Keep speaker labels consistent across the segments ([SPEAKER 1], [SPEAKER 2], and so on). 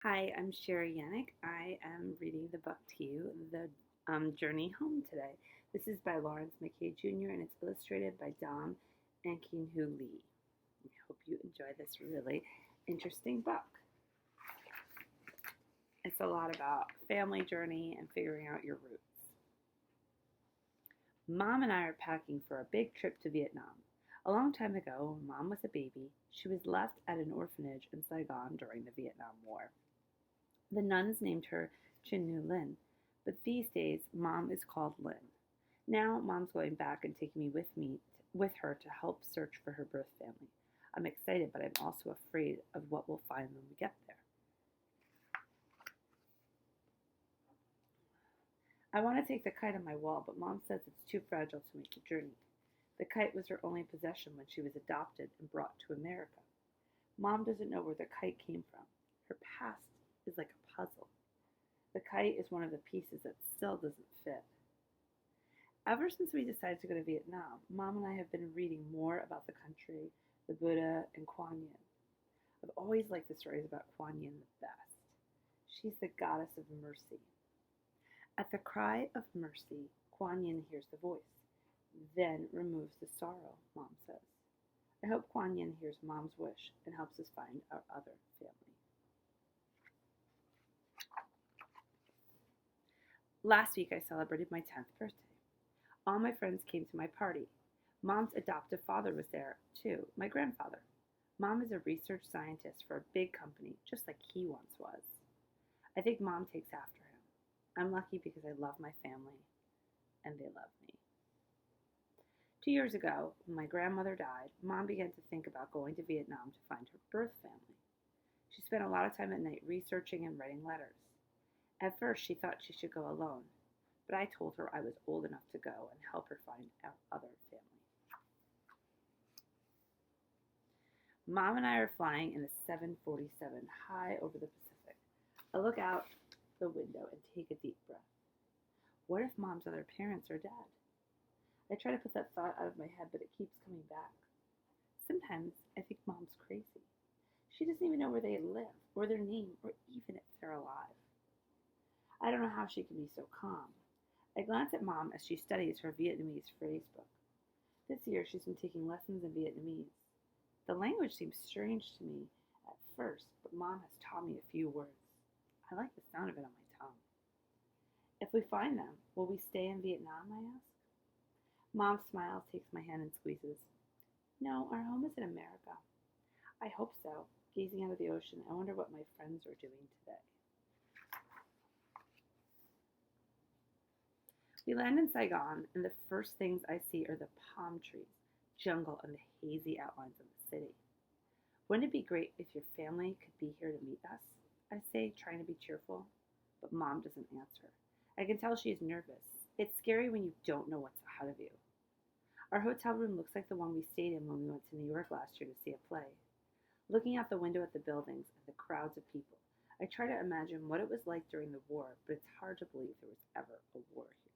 [SPEAKER 1] Hi, I'm Cherie Yanek. I am reading the book to you, The Journey Home today. This is by Lawrence McKay Jr. and it's illustrated by Dom and Keunhee Lee. I hope you enjoy this really interesting book. It's a lot about family journey and figuring out your roots. Mom and I are packing for a big trip to Vietnam. A long time ago, when Mom was a baby, she was left at an orphanage in Saigon during the Vietnam War. The nuns named her Keunhee Lee, but these days Mom is called Lynn. Now Mom's going back and taking me with her to help search for her birth family. I'm excited, but I'm also afraid of what we'll find when we get there. I want to take the kite on my wall, but Mom says it's too fragile to make the journey. The kite was her only possession when she was adopted and brought to America. Mom doesn't know where the kite came from. Her past is like a puzzle. The kite is one of the pieces that still doesn't fit. Ever since we decided to go to Vietnam, Mom and I have been reading more about the country, the Buddha, and Kuan Yin. I've always liked the stories about Kuan Yin the best. She's the goddess of mercy. At the cry of mercy, Kuan Yin hears the voice, then removes the sorrow, Mom says. I hope Kuan Yin hears Mom's wish and helps us find our other family. Last week I celebrated my 10th birthday. All my friends came to my party. Mom's adoptive father was there, too, my grandfather. Mom is a research scientist for a big company, just like he once was. I think Mom takes after him. I'm lucky because I love my family, and they love me. 2 years ago, when my grandmother died, Mom began to think about going to Vietnam to find her birth family. She spent a lot of time at night researching and writing letters. At first, she thought she should go alone, but I told her I was old enough to go and help her find our other family. Mom and I are flying in a 747 high over the Pacific. I look out the window and take a deep breath. What if Mom's other parents are dead? I try to put that thought out of my head, but it keeps coming back. Sometimes I think Mom's crazy. She doesn't even know where they live, or their name, or even if they're alive. I don't know how she can be so calm. I glance at Mom as she studies her Vietnamese phrase book. This year she's been taking lessons in Vietnamese. The language seems strange to me at first, but Mom has taught me a few words. I like the sound of it on my tongue. If we find them, will we stay in Vietnam, I ask? Mom smiles, takes my hand and squeezes. No, our home is in America. I hope so. Gazing out of the ocean, I wonder what my friends are doing today. We land in Saigon, and the first things I see are the palm trees, jungle, and the hazy outlines of the city. Wouldn't it be great if your family could be here to meet us? I say, trying to be cheerful, but Mom doesn't answer. I can tell she is nervous. It's scary when you don't know what's ahead of you. Our hotel room looks like the one we stayed in when we went to New York last year to see a play. Looking out the window at the buildings and the crowds of people, I try to imagine what it was like during the war, but it's hard to believe there was ever a war here.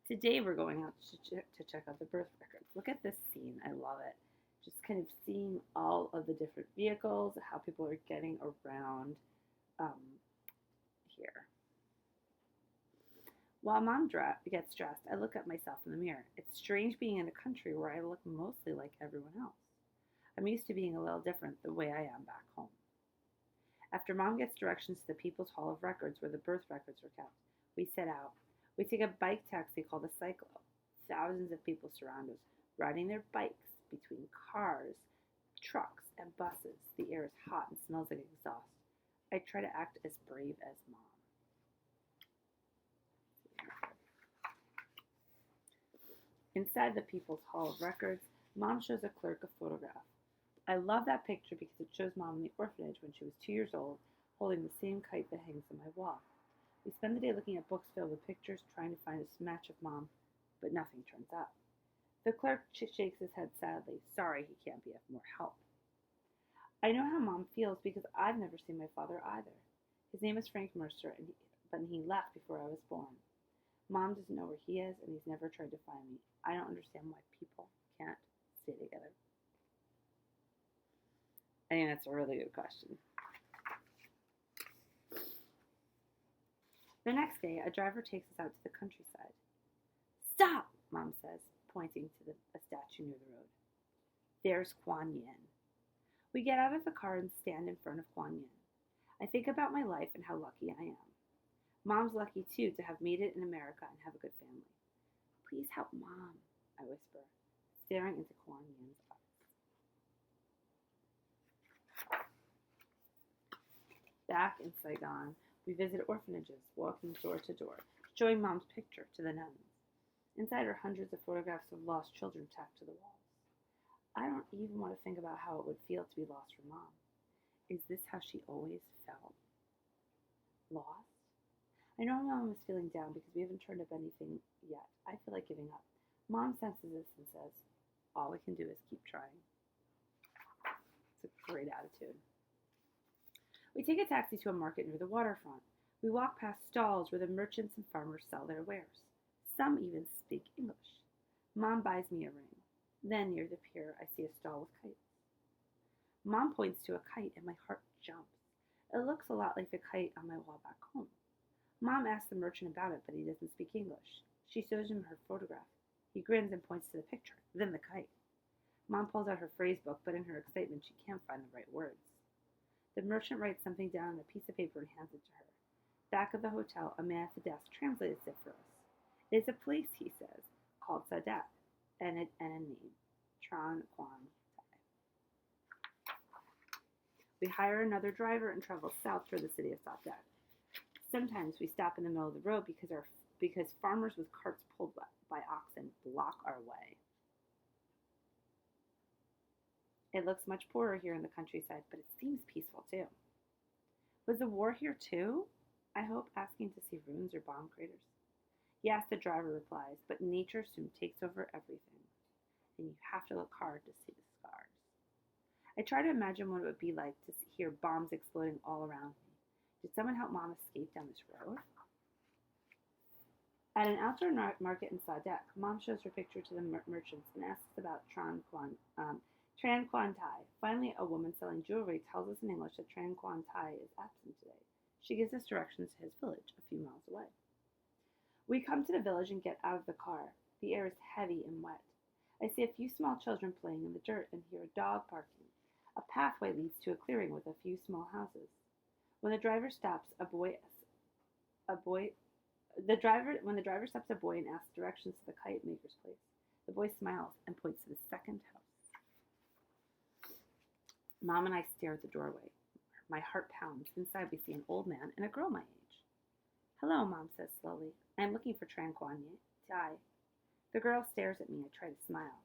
[SPEAKER 1] Today we're going out to check out the birth records. Look at this scene. I love it. Just kind of seeing all of the different vehicles, how people are getting around here. While Mom gets dressed, I look at myself in the mirror. It's strange being in a country where I look mostly like everyone else. I'm used to being a little different the way I am back home. After Mom gets directions to the People's Hall of Records where the birth records are kept, we set out. We take a bike taxi called a cyclo. Thousands of people surround us, riding their bikes between cars, trucks, and buses. The air is hot and smells like exhaust. I try to act as brave as Mom. Inside the People's Hall of Records, Mom shows a clerk a photograph. I love that picture because it shows Mom in the orphanage when she was 2 years old, holding the same kite that hangs on my wall. We spend the day looking at books filled with pictures, trying to find a match of Mom, but nothing turns up. The clerk shakes his head sadly. Sorry, he can't be of more help. I know how Mom feels because I've never seen my father either. His name is Frank Mercer, but he left before I was born. Mom doesn't know where he is, and he's never tried to find me. I don't understand why people can't stay together. I think that's a really good question. The next day, a driver takes us out to the countryside. Stop, Mom says, pointing to a statue near the road. There's Kuan Yin. We get out of the car and stand in front of Kuan Yin. I think about my life and how lucky I am. Mom's lucky, too, to have made it in America and have a good family. Please help Mom, I whisper, staring into Kuan Yin's eyes. Back in Saigon, we visit orphanages, walking door to door, showing Mom's picture to the nuns. Inside are hundreds of photographs of lost children tacked to the walls. I don't even want to think about how it would feel to be lost from Mom. Is this how she always felt? Lost? I know Mom was feeling down because we haven't turned up anything yet. I feel like giving up. Mom senses this and says, all we can do is keep trying. It's a great attitude. We take a taxi to a market near the waterfront. We walk past stalls where the merchants and farmers sell their wares. Some even speak English. Mom buys me a ring. Then, near the pier, I see a stall with kites. Mom points to a kite and my heart jumps. It looks a lot like the kite on my wall back home. Mom asks the merchant about it, but he doesn't speak English. She shows him her photograph. He grins and points to the picture, then the kite. Mom pulls out her phrase book, but in her excitement, she can't find the right words. The merchant writes something down on a piece of paper and hands it to her. Back of the hotel, a man at the desk translates it for us. It's a place, he says, called Sadak, and a name, Tran Quan Tai. We hire another driver and travel south toward the city of Sadak. Sometimes we stop in the middle of the road because farmers with carts pulled by oxen block our way. It looks much poorer here in the countryside, but it seems peaceful too. Was the war here too? I hope, asking to see ruins or bomb craters. Yes, the driver replies, but nature soon takes over everything, and you have to look hard to see the scars. I try to imagine what it would be like to hear bombs exploding all around me. Did someone help Mom escape down this road? At an outdoor market in Sadak, Mom shows her picture to the merchants and asks about Tran Quan Tai. Finally, a woman selling jewelry tells us in English that Tran Quan Tai is absent today. She gives us directions to his village a few miles away. We come to the village and get out of the car. The air is heavy and wet. I see a few small children playing in the dirt and hear a dog barking. A pathway leads to a clearing with a few small houses. When the driver stops a boy and asks directions to the kite maker's place, the boy smiles and points to the second house. Mom and I stare at the doorway. My heart pounds. Inside we see an old man and a girl my age. Hello, Mom says slowly. I am looking for Tran Quan Tai. The girl stares at me. I try to smile.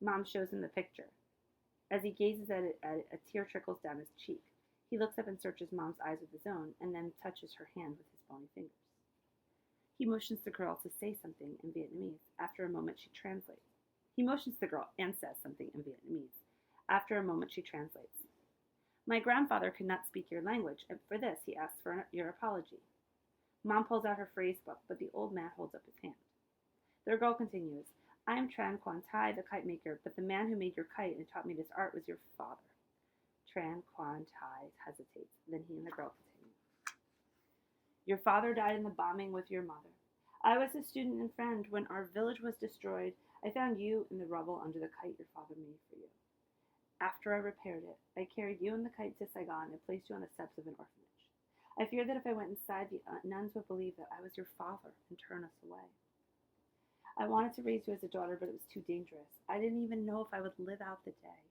[SPEAKER 1] Mom shows him the picture. As he gazes at it, a tear trickles down his cheek. He looks up and searches Mom's eyes with his own, and then touches her hand with his bony fingers. He motions the girl to say something in Vietnamese. After a moment, she translates. He motions the girl and says something in Vietnamese. After a moment, she translates. My grandfather could not speak your language, and for this he asks for your apology. Mom pulls out her phrase book, but the old man holds up his hand. The girl continues. I am Tran Quan Tai, the kite maker, but the man who made your kite and taught me this art was your father. Tran Quan Tai hesitates. Then he and the girl continue. Your father died in the bombing with your mother. I was a student and friend. When our village was destroyed, I found you in the rubble under the kite your father made for you. After I repaired it, I carried you and the kite to Saigon and placed you on the steps of an orphanage. I feared that if I went inside, the nuns would believe that I was your father and turn us away. I wanted to raise you as a daughter, but it was too dangerous. I didn't even know if I would live out the day.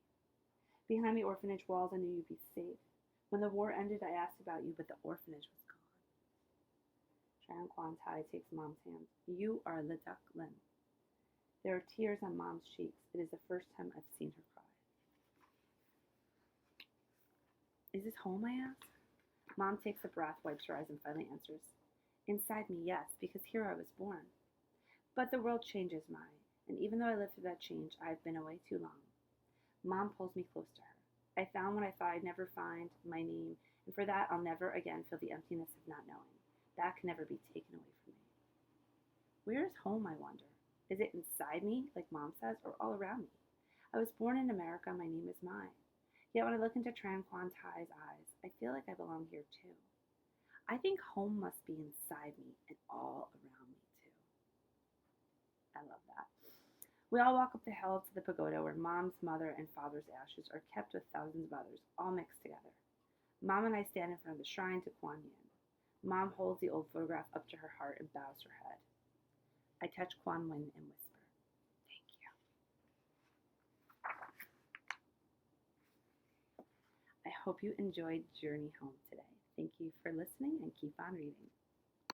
[SPEAKER 1] Behind the orphanage walls, I knew you'd be safe. When the war ended, I asked about you, but the orphanage was gone. Tran Quan Tai takes Mom's hand. You are Le Duc Lin. There are tears on Mom's cheeks. It is the first time I've seen her cry. Is this home, I ask? Mom takes a breath, wipes her eyes, and finally answers. Inside me, yes, because here I was born. But the world changes mine, and even though I lived through that change, I've been away too long. Mom pulls me close to her. I found what I thought I'd never find, my name, and for that I'll never again feel the emptiness of not knowing. That can never be taken away from me. Where is home, I wonder? Is it inside me, like Mom says, or all around me? I was born in America, my name is Mai. Yet when I look into Tran Quan Thai's eyes, I feel like I belong here too. I think home must be inside me and all around me too. I love that. We all walk up the hill to the pagoda where Mom's mother and father's ashes are kept with thousands of others, all mixed together. Mom and I stand in front of the shrine to Kuan Yin. Mom holds the old photograph up to her heart and bows her head. I touch Kuan Yin and whisper, "Thank you." I hope you enjoyed Journey Home today. Thank you for listening and keep on reading.